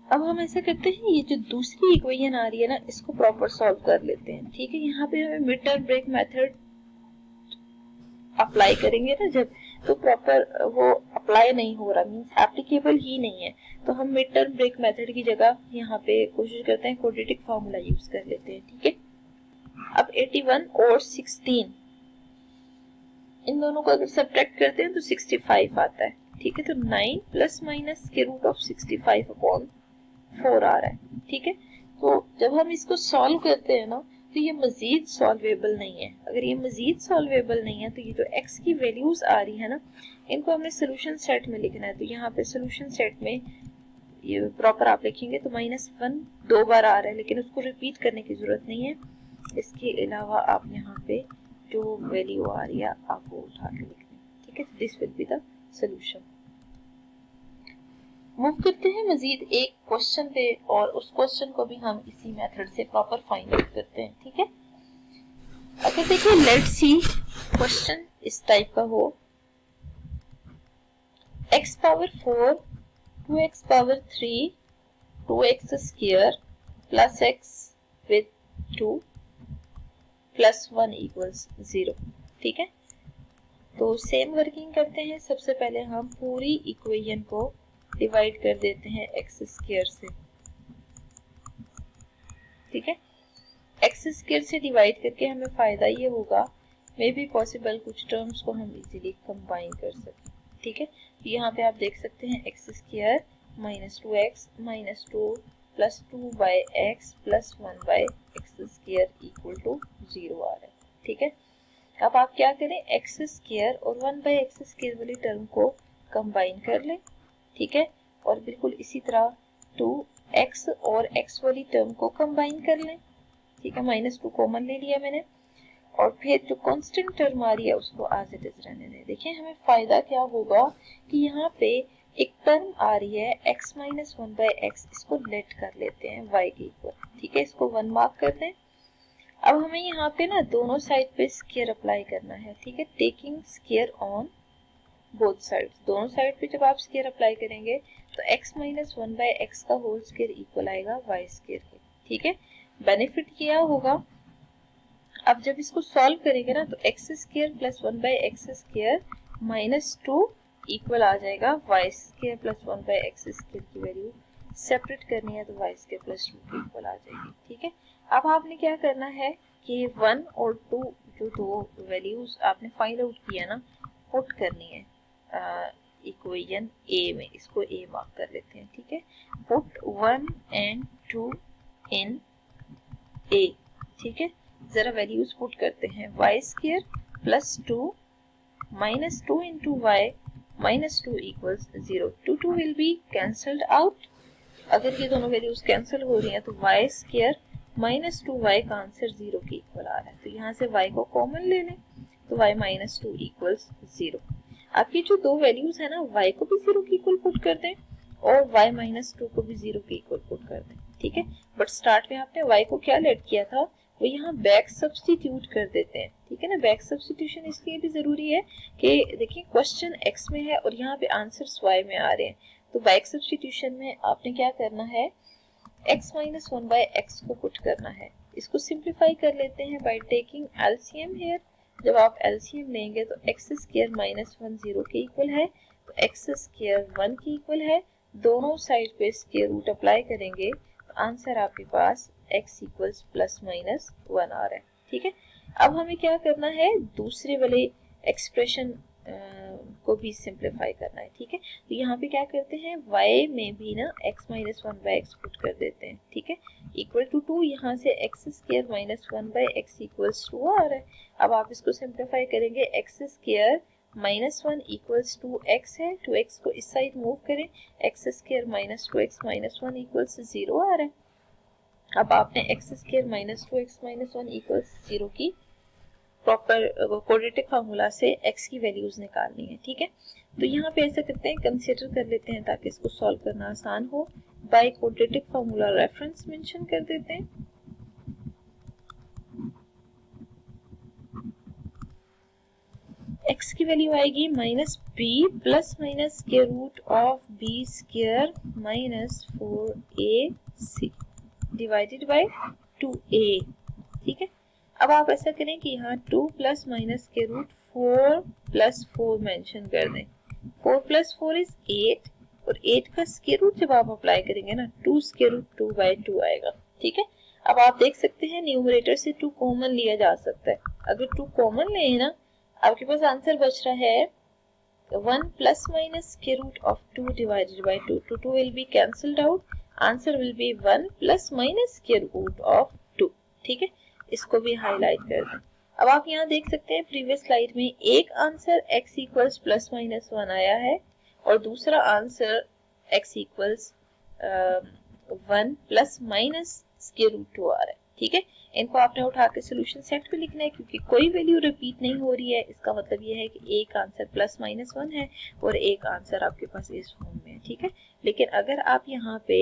अब हम ऐसा करते हैं, ये जो दूसरी इक्वेशन आ रही है ना, इसको प्रॉपर सॉल्व कर लेते हैं। ठीक है, यहाँ पे हमें mid term break method apply करेंगे ना जब, तो प्रॉपर वो अप्लाई नहीं हो रहा, मींस एप्लीकेबल ही नहीं है। तो हम मिड टर्म ब्रेक मेथड की जगह यहाँ पे कोशिश करते हैं क्वाड्रेटिक फार्मूला यूज कर लेते हैं। ठीक है, अब 81 और 16 इन दोनों को अगर सब्ट्रैक्ट करते हैं तो 65 आता है। ठीक है, तो 9 प्लस माइनस के रूट ऑफ 65 अपॉन 4 आ रहा है। ठीक है, तो जब हम इसको सॉल्व करते हैं ना, तो ये मजीद सॉल्वेबल नहीं है। अगर ये मजीद सॉल्वेबल नहीं है तो ये जो x की वैल्यूज आ रही है ना, इनको हमने सोल्यूशन सेट में लिखना है। तो यहाँ पे सोल्यूशन सेट में ये प्रॉपर आप लिखेंगे तो -1 दो बार आ रहा है, लेकिन उसको रिपीट करने की जरूरत नहीं है। इसके अलावा आप यहाँ पे जो वैल्यू आ रही है आप वो उठा के लिख दें। ठीक है, this will be the solution. Move करते हैं मजीद एक क्वेश्चन पे, और उस क्वेश्चन को भी हम इसी मेथड से प्रॉपर फाइंड आउट करते हैं। ठीक है, अगर देखिए लेट्स सी क्वेश्चन इस टाइप का हो, x power 4 2x power 3 2x square plus x with 2 plus 1 equals 0। ठीक है, तो सेम वर्किंग करते हैं। सबसे पहले हम पूरी इक्वेशन को डिवाइड कर देते हैं एक्स स्क्वायर से। ठीक है, एक्स स्क्वायर से डिवाइड करके हमें फायदा ये होगा, मे बी पॉसिबल कुछ टर्म्स को हम इजीली कंबाइन कर सकें। ठीक है, यहाँ पे आप देख सकते हैं x square minus 2x minus 2 plus 2 by x plus 1 by x square equal to 0 आ रहा है। ठीक है, अब आप क्या करें, एक्स स्क्वायर और 1 बाई एक्स स्क्वायर वाली टर्म को कंबाइन कर लें। ठीक है, और बिल्कुल इसी तरह 2x और x वाली टर्म को कंबाइन कर लें। ठीक है, -2 कॉमन ले लिया मैंने, और फिर जो कांस्टेंट टर्म आ रही है उसको एज इट इज रहने दें। देखिए हमें फायदा क्या होगा कि यहाँ पे एक टर्म आ रही है x माइनस 1 बाई एक्स, इसको लेट कर लेते हैं y के इक्वल। ठीक है, इसको 1 मार्क कर दें। अब हमें यहाँ पे ना दोनों साइड पे स्क्वायर अप्लाई करना है। ठीक है, taking square on both side, दोनों साइड पे जब आप स्क्वायर अप्लाई करेंगे तो x माइनस 1 बाई एक्स का होल स्क्वायर इक्वल आएगा y स्क्वायर के। ठीक है, बेनिफिट क्या होगा, अब जब इसको सॉल्व करेंगे ना तो x square plus 1 by x square minus 2 equal आ जाएगा y square plus 1 by x square की वैल्यू सेपरेट करनी है तो y स्क्वायर प्लस 2 की इक्वल आ जाएगी। ठीक है, अब आपने क्या करना है कि 1 और 2 जो दो वैल्यूज आपने फाइंड आउट किया ना, पुट करनी है इक्वेशन ए में, इसको ए मार्क कर लेते हैं। ठीक है, पुट 1 एंड 2 इन ए। ठीक है, जरा वैल्यूज पुट करते हैं, y square plus 2 minus 2 into y minus 2 equals 0। 2 will be cancelled out. अगर ये दोनों वैल्यूज कैंसिल हो रही हैं तो y स्क्वायर माइनस 2y का आंसर 0 के इक्वल आ रहा है। तो यहाँ से y को कॉमन ले लें तो y माइनस 2 इक्वल्स 0। आपकी जो दो वैल्यूज है ना, y को भी 0 के इक्वल पुट कर दें और y माइनस 2 को भी 0 के इक्वल पुट कर दें। ठीक है, बट स्टार्ट में आपने y को क्या लेट किया था, वो यहाँ बैक सब्स्टिट्यूट कर देते हैं। ठीक है ना, बैक सब्स्टिट्यूशन इसलिए भी जरूरी है कि देखिए क्वेश्चन x में है और यहाँ पे आंसर्स y में आ रहे हैं, तो बैक सब्स्टिट्यूशन में आपने क्या करना है, x माइनस 1 बाई एक्स को पुट करना है। इसको सिंप्लीफाई कर लेते हैं बाय टेकिंग एलसीएम हियर। जब आप एलसीएम लेंगे तो एक्स स्क्वायर माइनस 1 0 के इक्वल है, तो एक्स स्क्वायर 1 के इक्वल है। दोनों साइड पे स्क्वायर रूट अप्लाई करेंगे तो आंसर आपके पास x इक्वल्स प्लस माइनस 1 आ रहा है। ठीक है, अब हमें क्या करना है, दूसरे वाले एक्सप्रेशन को भी सिंप्लीफाई करना है। ठीक है, तो यहाँ पे क्या करते हैं, y में भी ना x minus 1 by x put कर देते हैं। ठीक है, इक्वल टू 2, यहाँ से x square minus 1 by x equals 2 आ रहा है। अब आप इसको सिंप्लीफाई करेंगे, x square minus 1 equals 2x है, 2x को इस साइड मूव करें, x square minus 2x minus 1 equals 0 आ रहा है। अब आपने x square minus 2x minus 1 equals 0 की प्रॉपर क्वाड्रेटिक फार्मूला से x की वैल्यूज निकालनी है। ठीक है, तो यहाँ पे ऐसा करते हैं, कंसीडर कर लेते हैं ताकि इसको सॉल्व करना आसान हो। By quadratic formula reference mention कर देते हैं। x की वैल्यू आएगी minus b plus minus square root of b square minus 4ac divided by 2a। ठीक है, अब आप ऐसा करें कि यहाँ 2 plus minus square root 4 plus 4 mention कर दें। 4 प्लस 4 इज 8 और 8 का स्क्वायर रूट जब आप अप्लाई करेंगे ना 2 स्क्वायर रूट 2 बाई 2 आएगा। ठीक है, अब आप देख सकते हैं न्यूमरेटर से 2 कॉमन लिया जा सकता है। अगर 2 कॉमन ले ना आपके पास आंसर बच रहा है 1 plus minus square root of 2 divided by 2। 2 will be cancelled out, answer will be 1 plus minus square root of 2। ठीक है, इसको भी हाईलाइट कर दें। अब आप यहाँ देख सकते हैं प्रीवियस स्लाइड में एक answer x equals plus minus 1 आया है और दूसरा answer x equals 1 plus minus square root 2 आ रहा है। ठीक है, इनको आपने उठा के सोल्यूशन सेट पे लिखना है क्योंकि कोई वैल्यू रिपीट नहीं हो रही है। इसका मतलब ये है कि एक आंसर प्लस माइनस 1 है और एक आंसर आपके पास इस फॉर्म में है। ठीक है, लेकिन अगर आप यहाँ पे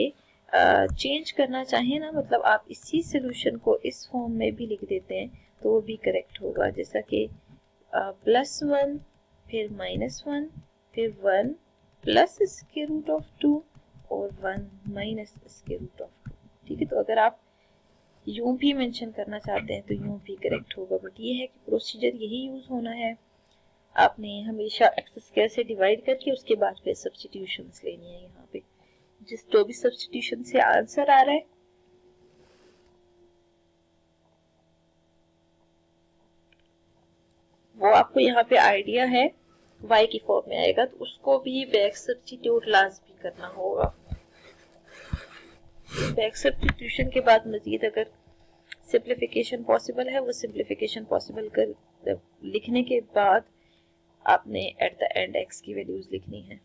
चेंज करना चाहें ना, मतलब आप इसी सोल्यूशन को इस फॉर्म में भी लिख देते हैं तो वो भी करेक्ट होगा। जैसा कि प्लस 1 फिर माइनस 1 फिर 1 प्लस स्क्वायर रूट ऑफ 2 और 1 माइनस स्क्वायर रूट ऑफ 2। ठीक है, तो अगर आप यूं भी मेंशन करना चाहते हैं तो यूं भी करेक्ट होगा, बट ये है कि प्रोसीजर यही यूज होना है। आपने हमेशा एक्स स्क्वायर से डिवाइड करके उसके बाद फिर सब्स्टिट्यूशंस लेनी है। यहाँ पे जिस जो भी सब्स्टिट्यूशन से आंसर आ रहा है वो आपको यहाँ पे आइडिया है y की फॉर्म में आएगा, तो उसको भी बैक सब्स्टिट्यूट लाजमी करना होगा। बैक सब्स्टिट्यूशन के बाद मजीद अगर सिंप्लीफिकेशन पॉसिबल है वो सिंप्लीफिकेशन पॉसिबल कर लिखने के बाद आपने एट द एंड x की वैल्यूज लिखनी है।